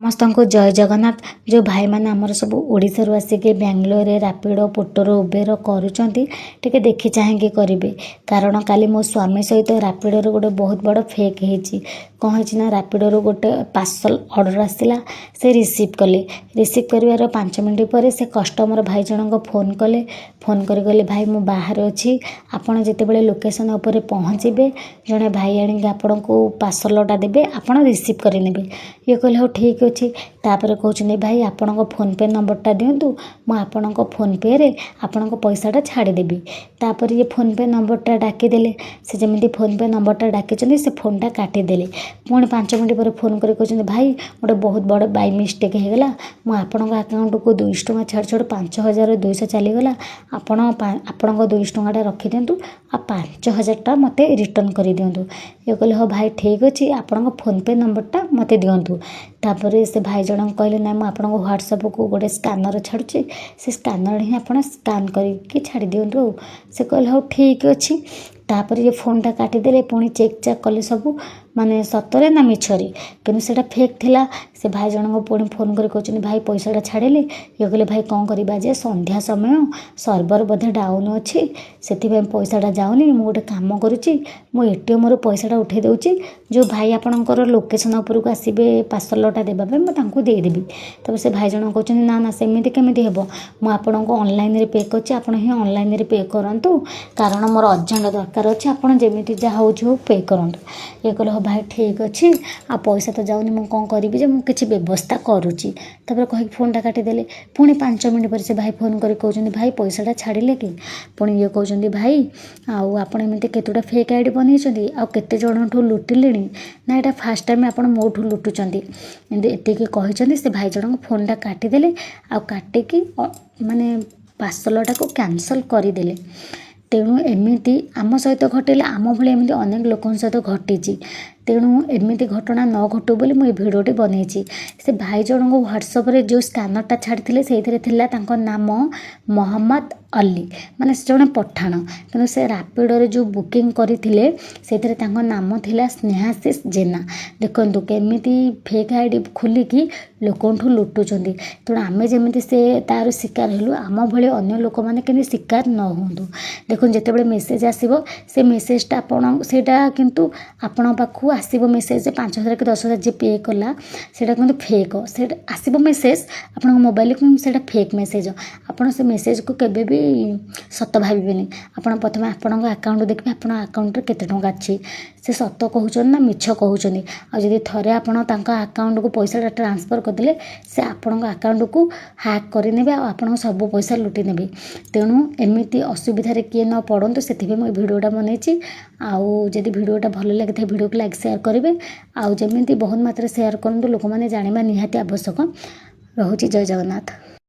ସମସ୍ତଙ୍କୁ ଜୟ ଜଗନ୍ନାଥ। ଯେଉଁ ଭାଇମାନେ ଆମର ସବୁ ଓଡ଼ିଶାରୁ ଆସିକି ବାଙ୍ଗଲୋରରେ ରାପିଡ଼ୋ ପୋଟୋର ଉବେର କରୁଛନ୍ତି ଟିକେ ଦେଖି ଚାହିଁକି କରିବେ। କାରଣ କାଲି ମୋ ସ୍ୱାମୀ ସହିତ ରାପିଡ଼ୋରୁ ଗୋଟେ ବହୁତ ବଡ଼ ଫେକ୍ ହେଇଛି। କ'ଣ ହେଇଛି ନା ରାପିଡ଼ୋରୁ ଗୋଟେ ପାର୍ସଲ ଅର୍ଡ଼ର ଆସିଲା, ସେ ରିସିଭ୍ କଲେ। ରିସିଭ୍ କରିବାର 5 ମିନିଟ୍ ପରେ ସେ କଷ୍ଟମର ଭାଇ ଜଣଙ୍କ ଫୋନ୍ କଲେ। ଫୋନ୍ କରି କହିଲେ, ଭାଇ ମୁଁ ବାହାରେ ଅଛି, ଆପଣ ଯେତେବେଳେ ଲୋକେସନ୍ ଉପରେ ପହଞ୍ଚିବେ ଜଣେ ଭାଇ ଆଣିକି ଆପଣଙ୍କୁ ପାର୍ସଲଟା ଦେବେ, ଆପଣ ରିସିଭ୍ କରିନେବେ। ଇଏ କହିଲେ ହଉ ଠିକ୍ ଅଛି। ତାପରେ କହୁଛନ୍ତି ଭାଇ ଆପଣଙ୍କ ଫୋନ୍ପେ ନମ୍ବରଟା ଦିଅନ୍ତୁ, ମୁଁ ଆପଣଙ୍କ ଫୋନ୍ପେରେ ଆପଣଙ୍କ ପଇସାଟା ଛାଡ଼ିଦେବି। ତାପରେ ଇଏ ଫୋନ୍ପେ ନମ୍ବରଟା ଡାକିଦେଲେ। ସେ ଯେମିତି ଫୋନ୍ପେ ନମ୍ବରଟା ଡାକିଛନ୍ତି ସେ ଫୋନ୍ଟା କାଟିଦେଲେ। ପୁଣି 5 ମିନିଟ୍ ପରେ ଫୋନ୍ କରି କହୁଛନ୍ତି ଭାଇ ଗୋଟେ ବହୁତ ବଡ଼ ବାଇ ମିଷ୍ଟେକ୍ ହେଇଗଲା, ମୁଁ ଆପଣଙ୍କ ଆକାଉଣ୍ଟକୁ 200 ଟଙ୍କା ଛାଡ଼ୁ ଛାଡ଼ୁ 5200 ଚାଲିଗଲା, ଆପଣଙ୍କ 200 ଟଙ୍କାଟା ରଖିଦିଅନ୍ତୁ, ଆଉ 5000 ଟଙ୍କା ମୋତେ ରିଟର୍ଣ୍ଣ କରିଦିଅନ୍ତୁ। ଇଏ କହିଲେ ହଉ ଭାଇ ଠିକ୍ ଅଛି, ଆପଣଙ୍କ ଫୋନ୍ପେ ନମ୍ବରଟା ମୋତେ ଦିଅନ୍ତୁ। ତାପରେ ସେ ଭାଇ ଜଣଙ୍କ କହିଲେ ନାଇଁ ମୁଁ ଆପଣଙ୍କ ହ୍ୱାଟ୍ସଆପ୍କୁ ଗୋଟେ ସ୍କାନର ଛାଡ଼ୁଛି, ସେ ସ୍କାନର ହିଁ ଆପଣ ସ୍କାନ୍ କରିକି ଛାଡ଼ି ଦିଅନ୍ତୁ ଆଉ। ସେ କହିଲେ ହଉ ଠିକ୍ ଅଛି। ତାପରେ ଇଏ ଫୋନ୍ଟା କାଟିଦେଲେ। ପୁଣି ଚେକ୍ ଚାକ୍ କଲେ ସବୁ ମାନେ ସତରେ ନା ମିଛରେ, କିନ୍ତୁ ସେଇଟା ଫେକ୍ ଥିଲା। ସେ ଭାଇ ଜଣଙ୍କ ପୁଣି ଫୋନ୍ କରି କହୁଛନ୍ତି ଭାଇ ପଇସାଟା ଛାଡ଼ିଲେ। ଇଏ କହିଲେ ଭାଇ କ'ଣ କରିବା ଯେ ସନ୍ଧ୍ୟା ସମୟ, ସର୍ଭର ବୋଧେ ଡାଉନ୍ ଅଛି, ସେଥିପାଇଁ ପଇସାଟା ଯାଉନି। ମୁଁ ଗୋଟେ କାମ କରୁଛି, ମୁଁ ATMରୁ ପଇସାଟା ଉଠାଇ ଦେଉଛି, ଯେଉଁ ଭାଇ ଆପଣଙ୍କର ଲୋକେସନ୍ ଉପରକୁ ଆସିବେ ପାର୍ସଲଟା ଦେବା ପାଇଁ ମୁଁ ତାଙ୍କୁ ଦେଇଦେବି। ତାପରେ ସେ ଭାଇ ଜଣକ କହୁଛନ୍ତି ନା ନା ସେମିତି କେମିତି ହେବ, ମୁଁ ଆପଣଙ୍କୁ ଅନଲାଇନ୍ରେ ପେ କରୁଛି, ଆପଣ ହିଁ ଅନଲାଇନ୍ରେ ପେ କରନ୍ତୁ, କାରଣ ମୋର ଅର୍ଜେଣ୍ଟ ଦରକାର ଅଛି, ଆପଣ ଯେମିତି ଯାହା ହେଉଛି ହଉ ପେ କରନ୍ତୁ। ଇଏ କହିଲେ ହଉ ଭାଇ ଠିକ୍ ଅଛି, ଆଉ ପଇସା ତ ଯାଉନି, ମୁଁ କ'ଣ କରିବି ଯେ ମୁଁ କିଛି ବ୍ୟବସ୍ଥା କରୁଛି। ତାପରେ କହିକି ଫୋନ୍ଟା କାଟିଦେଲେ। ପୁଣି 5 ମିନିଟ୍ ପରେ ସେ ଭାଇ ଫୋନ୍ କରି କହୁଛନ୍ତି ଭାଇ ପଇସାଟା ଛାଡ଼ିଲେ କି? ପୁଣି ଇଏ କହୁଛନ୍ତି ଭାଇ ଆଉ ଆପଣ ଏମିତି କେତେଟା ଫେକ୍ ଆଇଡ଼ି ବନେଇଛନ୍ତି, ଆଉ କେତେ ଜଣଠୁ ଲୁଟିଲେଣି? ନା ଏଇଟା ଫାର୍ଷ୍ଟ ଟାଇମ୍ ଆପଣ ମୋଠୁ ଲୁଟୁଛନ୍ତି। କିନ୍ତୁ ଏତିକି କହିଛନ୍ତି। ସେ ଭାଇ ଜଣଙ୍କ ଫୋନ୍ଟା କାଟିଦେଲେ, ଆଉ କାଟିକି ମାନେ ପାର୍ସଲଟାକୁ କ୍ୟାନସଲ୍ କରିଦେଲେ। ତେଣୁ ଏମିତି ଆମ ସହିତ ଘଟିଲେ, ଆମ ଭଳି ଏମିତି ଅନେକ ଲୋକଙ୍କ ସହିତ ଘଟିଛି। ତେଣୁ ଏମିତି ଘଟଣା ନ ଘଟୁ ବୋଲି ମୁଁ ଏ ଭିଡ଼ିଓଟି ବନେଇଛି। ସେ ଭାଇ ଜଣଙ୍କ ହ୍ୱାଟ୍ସଆପ୍ରେ ଯେଉଁ ସ୍କାନରଟା ଛାଡ଼ିଥିଲେ ସେଇଥିରେ ଥିଲା ତାଙ୍କ ନାମ ମହମ୍ମଦ ଅଲି, ମାନେ ସେ ଜଣେ ପଠାଣ। କିନ୍ତୁ ସେ ରାପିଡ଼ୋରେ ଯେଉଁ ବୁକିଂ କରିଥିଲେ ସେଇଥିରେ ତାଙ୍କ ନାମ ଥିଲା ସ୍ନେହାଶିଷ ଜେନା। ଦେଖନ୍ତୁ କେମିତି ଫେକ୍ ଆଇଡ଼ି ଖୋଲିକି ଲୋକଙ୍କଠୁ ଲୁଟୁଛନ୍ତି। ତେଣୁ ଆମେ ଯେମିତି ତାର ଶିକାର ହେଲୁ, ଆମ ଭଳି ଅନ୍ୟ ଲୋକମାନେ କେମିତି ଶିକାର ନ ହୁଅନ୍ତୁ। ଦେଖନ୍ତୁ ଯେତେବେଳେ ମେସେଜ୍ ଆସିବ ସେ ମେସେଜ୍ଟା ସେଇଟା କିନ୍ତୁ ଆପଣଙ୍କ ପାଖକୁ ଆସିବ ମେସେଜ୍ 5000 କି 10000 ଯିଏ ପେ କଲା, ସେଇଟା କିନ୍ତୁ ଫେକ୍। ସେଇଟା ଆସିବ ମେସେଜ୍ ଆପଣଙ୍କ ମୋବାଇଲକୁ, ସେଇଟା ଫେକ୍ ମେସେଜ୍। ଆପଣ ସେ ମେସେଜ୍କୁ କେବେ ବି ସତ ଭାବିବେନି। ଆପଣ ପ୍ରଥମେ ଆପଣଙ୍କ ଆକାଉଣ୍ଟ ଦେଖିବେ, ଆପଣଙ୍କ ଆକାଉଣ୍ଟରେ କେତେ ଟଙ୍କା ଅଛି, ସେ ସତ କହୁଛନ୍ତି ନା ମିଛ କହୁଛନ୍ତି। ଆଉ ଯଦି ଥରେ ଆପଣ ତାଙ୍କ ଆକାଉଣ୍ଟକୁ ପଇସାଟା ଟ୍ରାନ୍ସଫର୍ କରିଦେଲେ, ସେ ଆପଣଙ୍କ ଆକାଉଣ୍ଟକୁ ହ୍ୟାକ୍ କରିନେବେ, ଆଉ ଆପଣଙ୍କ ସବୁ ପଇସା ଲୁଟି ନେବେ। ତେଣୁ ଏମିତି ଅସୁବିଧାରେ କିଏ ନ ପଡ଼ନ୍ତୁ, ସେଥିପାଇଁ ମୁଁ ଏ ଭିଡ଼ିଓଟା ବନେଇଛି। ଆଉ ଯଦି ଭିଡ଼ିଓଟା ଭଲ ଲାଗିଥାଏ ଭିଡ଼ିଓକୁ ଲାଇକ୍ ସେୟାର କରିବେ, ଆଉ ଯେମିତି ବହୁତ ମାତ୍ରାରେ ସେୟାର କରନ୍ତୁ, ଲୋକମାନେ ଜାଣିବା ନିହାତି ଆବଶ୍ୟକ। ରହୁଛି, ଜୟ ଜଗନ୍ନାଥ।